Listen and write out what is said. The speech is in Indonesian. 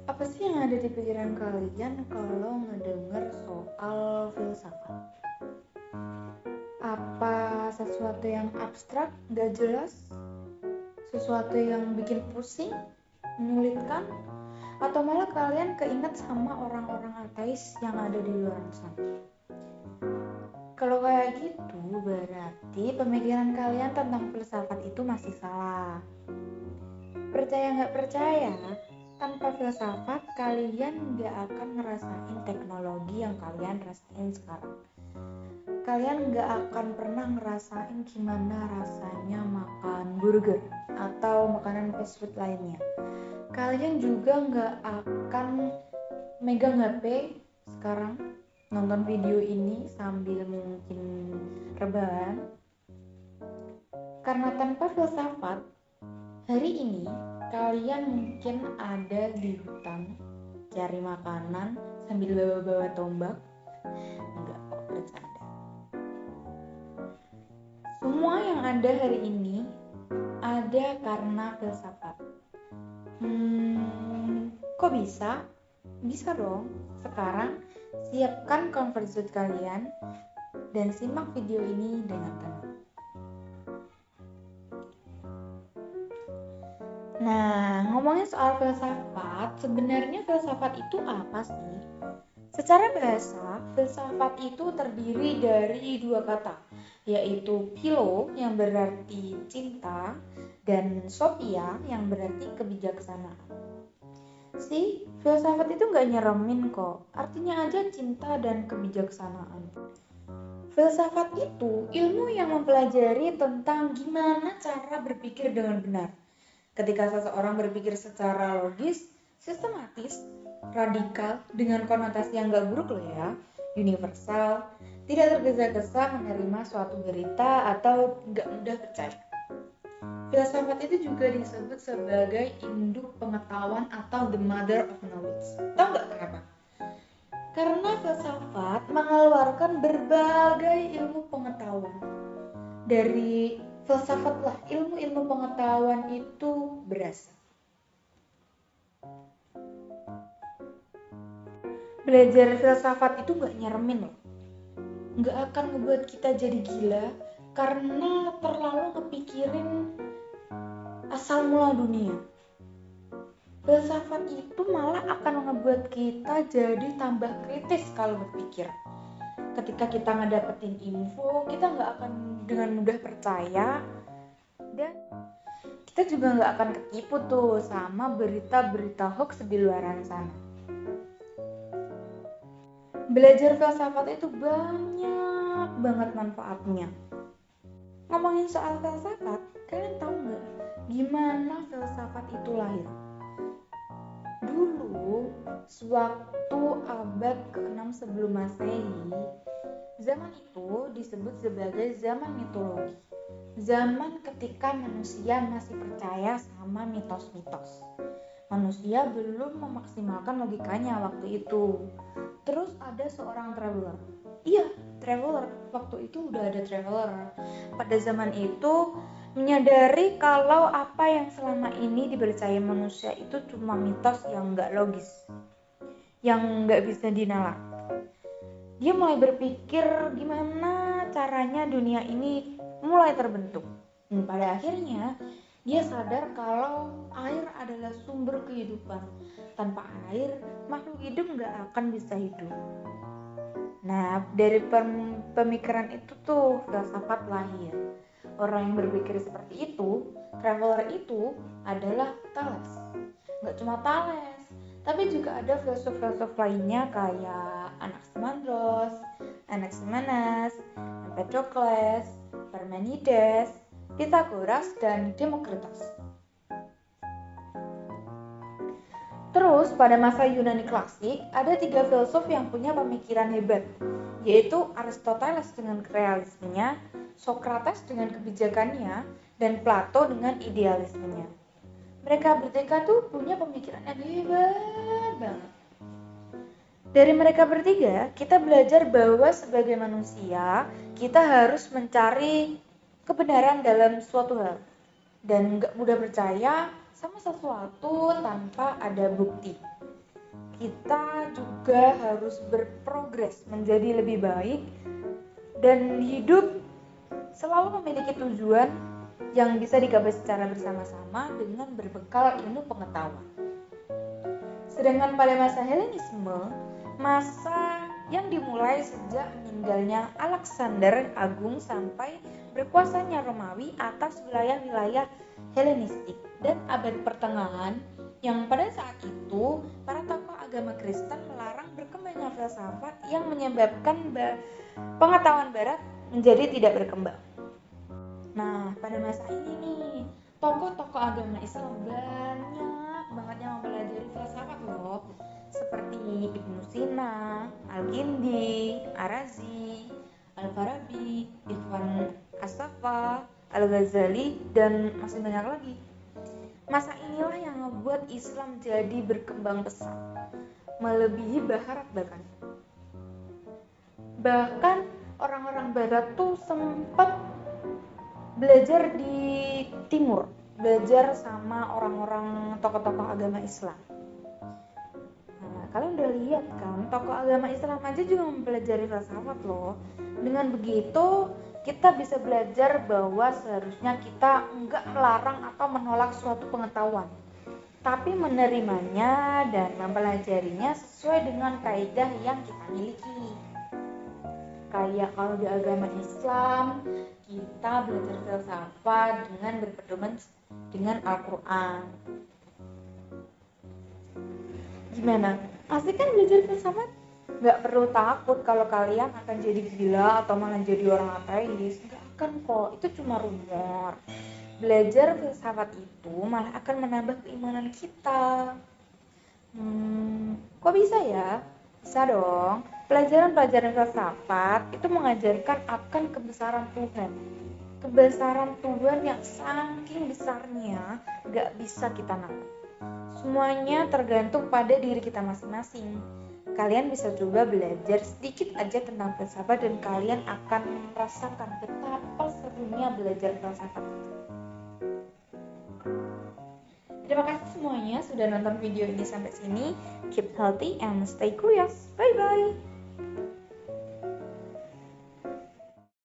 Apa sih yang ada di pikiran kalian kalau ngedenger soal filsafat? Apa sesuatu yang abstrak, gak jelas? Sesuatu yang bikin pusing, menyulitkan? Atau malah kalian keinget sama orang-orang ateis yang ada di luar sana? Kalau kayak gitu, berarti pemikiran kalian tentang filsafat itu masih salah. Percaya nggak percaya, tanpa filsafat kalian nggak akan ngerasain teknologi yang kalian rasain sekarang. Kalian nggak akan pernah ngerasain gimana rasanya makan burger atau makanan fast food lainnya. Kalian juga nggak akan megang HP sekarang, nonton video ini sambil mungkin rebahan. Karena tanpa filsafat, hari ini kalian mungkin ada di hutan cari makanan sambil bawa-bawa tombak. Enggak kok, bercanda. Semua yang ada hari ini ada karena filsafat. Kok bisa? Bisa dong. Sekarang siapkan conversation kalian dan simak video ini dengan tenang. Nah, ngomongin soal filsafat, sebenarnya filsafat itu apa sih? Secara bahasa, filsafat itu terdiri dari dua kata, yaitu philo yang berarti cinta dan sophia yang berarti kebijaksanaan. Filsafat itu nggak nyeremin kok, artinya aja cinta dan kebijaksanaan. Filsafat itu ilmu yang mempelajari tentang gimana cara berpikir dengan benar. Ketika seseorang berpikir secara logis, sistematis, radikal, dengan konotasi yang gak buruk loh ya, universal, tidak tergesa-gesa menerima suatu berita atau gak mudah percaya. Filsafat itu juga disebut sebagai induk pengetahuan atau the mother of knowledge. Tahu gak kenapa? Karena filsafat mengeluarkan berbagai ilmu pengetahuan. Dari filsafatlah ilmu-ilmu pengetahuan itu berasal. Belajar filsafat itu gak nyeremin loh. Gak akan ngebuat kita jadi gila karena terlalu ngepikirin asal mula dunia. Filsafat itu malah akan ngebuat kita jadi tambah kritis kalau berpikir. Ketika kita ngedapetin info, kita gak akan dengan mudah percaya. Dan kita juga gak akan ketipu tuh sama berita-berita hoax di luaran sana. Belajar filsafat itu banyak banget manfaatnya. Ngomongin soal filsafat, kalian tahu gak gimana filsafat itu lahir? Dulu, sewaktu abad ke-6 sebelum Masehi, zaman itu disebut sebagai zaman mitologi. Zaman ketika manusia masih percaya sama mitos-mitos. Manusia belum memaksimalkan logikanya waktu itu. Terus ada seorang traveler. Iya, traveler. Waktu itu udah ada traveler. Pada zaman itu menyadari kalau apa yang selama ini dipercaya manusia itu cuma mitos yang gak logis, yang gak bisa dinalar. Dia mulai berpikir gimana caranya dunia ini mulai terbentuk. Dan pada akhirnya dia sadar kalau air adalah sumber kehidupan. Tanpa air, makhluk hidup gak akan bisa hidup. Nah, dari pemikiran itu tuh filsafat lahir. Orang yang berpikir seperti itu, traveler itu adalah Thales. Gak cuma Thales, tapi juga ada filsuf-filsuf lainnya kayak Anaximandros, Anaximenes, Empedocles, Parmenides, Pythagoras, dan Demokritos. Terus pada masa Yunani klasik ada 3 filsuf yang punya pemikiran hebat, yaitu Aristoteles dengan realismenya, Socrates dengan kebijakannya, dan Plato dengan idealismenya. Mereka bertiga tuh punya pemikiran yang hebat banget. Dari mereka bertiga, kita belajar bahwa sebagai manusia, kita harus mencari kebenaran dalam suatu hal. Dan gak mudah percaya sama sesuatu tanpa ada bukti. kita juga harus berprogres menjadi lebih baik dan hidup selalu memiliki tujuan yang bisa digapai secara bersama-sama dengan berbekal ilmu pengetahuan. Sedangkan pada masa Helenisme, masa yang dimulai sejak meninggalnya Alexander Agung sampai berkuasanya Romawi atas wilayah-wilayah Helenistik dan abad pertengahan, yang pada saat itu para tokoh agama Kristen melarang berkembangnya filsafat yang menyebabkan pengetahuan barat menjadi tidak berkembang. Nah, pada masa ini nih, tokoh-tokoh agama Islam banyak banget yang mempelajari filsafat loh, seperti Ibnu Sina, Al-Kindi, Ar-Razi, Al-Farabi, Ibn As-Saffah, Al-Ghazali, dan masih banyak lagi. Masa inilah yang membuat Islam jadi berkembang pesat, melebihi Barat bahkan. Bahkan orang-orang Barat tuh sempat belajar di Timur, belajar sama orang-orang tokoh-tokoh agama Islam. Nah, kalian udah lihat kan, tokoh agama Islam aja juga mempelajari filsafat loh. Dengan begitu, kita bisa belajar bahwa seharusnya kita enggak melarang atau menolak suatu pengetahuan, tapi menerimanya dan mempelajarinya sesuai dengan kaidah yang kita miliki. Kayak kalau di agama Islam, kita belajar filsafat dengan berpedoman dengan Al-Quran. Gimana? Asik kan belajar filsafat? Gak perlu takut kalau kalian akan jadi gila atau malah jadi orang ateis. Gak akan kok, itu cuma rumor. Belajar filsafat itu malah akan menambah keimanan kita. Kok bisa ya? Bisa dong. Pelajaran-pelajaran filsafat itu mengajarkan akan kebesaran Tuhan. Kebesaran Tuhan yang saking besarnya gak bisa kita nangkep. Semuanya tergantung pada diri kita masing-masing. Kalian bisa coba belajar sedikit aja tentang filsafat dan kalian akan merasakan betapa serunya belajar filsafat. Terima kasih semuanya sudah nonton video ini sampai sini. Keep healthy and stay curious. Bye bye.